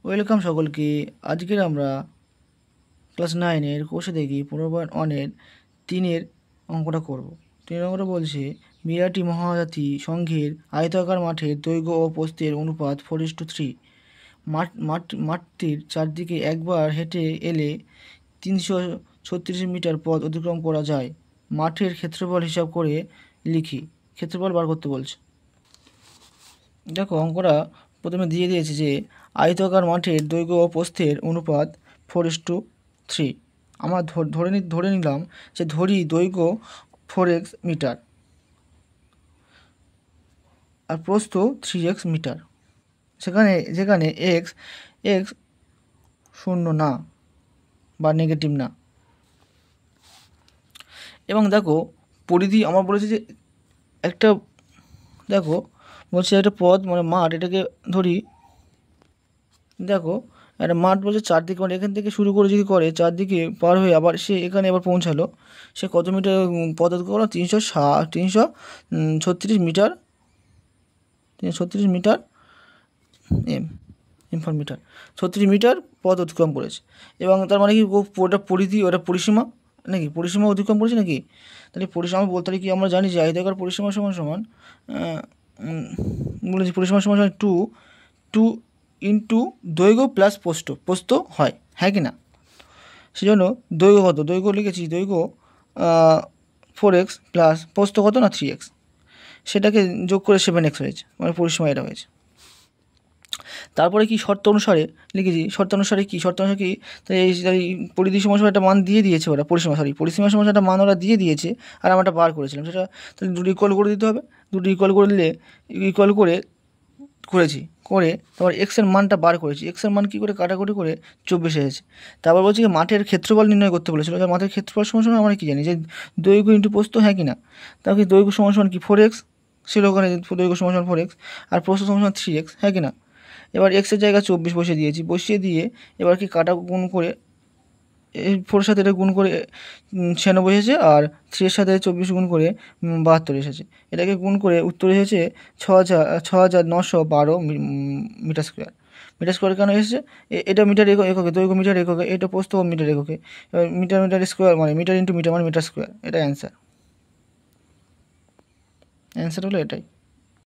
Welcome সকলকে। আজকের আমরা ক্লাস 9-এর কোষে দেখি 15.1-এর 3-এর অঙ্কটা করব। 3 অঙ্কটা বলছে বিরাটি মহাজাতি সংঘের আয়তাকার মাঠের দৈর্ঘ্য ও প্রস্থের অনুপাত 4:3। মাঠটির চারদিকে একবার হেঁটে এলে 336 মিটার পথ অতিক্রম করা যায়। মাঠের ক্ষেত্রফল হিসাব করে লিখি। ক্ষেত্রফল বার করতে বলছে। দেখো অঙ্কটা প্রথমে দিয়ে দিয়েছে যে আয়তাকার মাঠের দৈর্ঘ্য ও প্রস্থের অনুপাত 4:3। আমরা ধরে নিলাম যে দৈর্ঘ্য 4x মিটার আর প্রস্থ 3x মিটার, যেখানে x শূন্য না বা নেগেটিভ না। এবং দেখো পরিধি আমার বলেছে যে একটা বলছে একটা পথ মানে মাঠ, এটাকে ধরি। দেখো একটা মাঠ বলছে চারদিকে, মানে এখান থেকে শুরু করে যদি করে চারদিকে পার হয়ে আবার সে এখানে আবার পৌঁছালো, সে কত মিটার পথ অতিক্রম করলো? 336 মিটার, 336 মিটার ফর মিটার, 36 মিটার পথ অতিক্রম করেছে। এবং তার মানে কি ওটা পরিধি, ওটা পরিসীমা নাকি পরিসীমা অতিক্রম করেছে নাকি? তাহলে পরিসীমা বলতে পারি কি, আমরা জানি যে আয়তাকার পরিসীমা সমান বলেছি পরিসীমা সমান 2 ইন্টু দৈর্ঘ্য প্লাস প্রস্থ হয়, হ্যাঁ কি না? সেজন্য দৈর্ঘ্য কত? দৈর্ঘ্য লিখেছি দৈর্ঘ্য 4x প্লাস প্রস্থ কত না 3x, সেটাকে যোগ করে 7x হয়েছে, মানে পরিসীমা এটা হয়েছে। তারপরে কি শর্ত অনুসারে লিখেছি, শর্ত অনুসারে কি এই পরিধি সমস্যা একটা মান দিয়ে দিয়েছে ওরা, পরিসীমা সমস্যা একটা মান ওরা দিয়ে দিয়েছে, আর আমরা একটা বার করেছিলাম সেটা, তাহলে দুটো ইকুয়াল করে দিতে হবে। দুটো ইকুয়াল করে দিলে করেছি করে তারপর এক্সের মানটা বার করেছি। এক্সের মান কী করে কাটাকুটি করে 24 এসেছে। তারপর বলছি কি মাঠের ক্ষেত্রফল নির্ণয় করতে বলেছিল। মাঠের ক্ষেত্রফল সমান আমরা কী জানি যে দৈর্ঘ্য ইন্টু প্রস্থ, হ্যাঁ কি না? তাহলে দৈর্ঘ্য সমান কি 4x ছিল ওখানে, দৈর্ঘ্য সমান 4x আর প্রস্থ সমান 3x, হ্যাঁ কি না? এবার এক্সের জায়গায় 24 বসিয়ে দিয়ে এবার কি কাটা গুণ করে, এই 4-এর সাথে এটা গুণ করে 96 এসেছে, আর 3-এর সাথে 24 গুণ করে 72 এসেছে। এটাকে গুণ করে উত্তর এসেছে 6,912 মিটার স্কোয়ার। মিটার স্কোয়ার কেন এসেছে? এটা মিটার এককে, দৈর্ঘ্য মিটার এককে, এটা প্রস্থ মিটার এককে, মিটার স্কোয়ার মানে মিটার ইন্টু মিটার মানে মিটার স্কোয়ার। এটা অ্যান্সার হলো এটাই।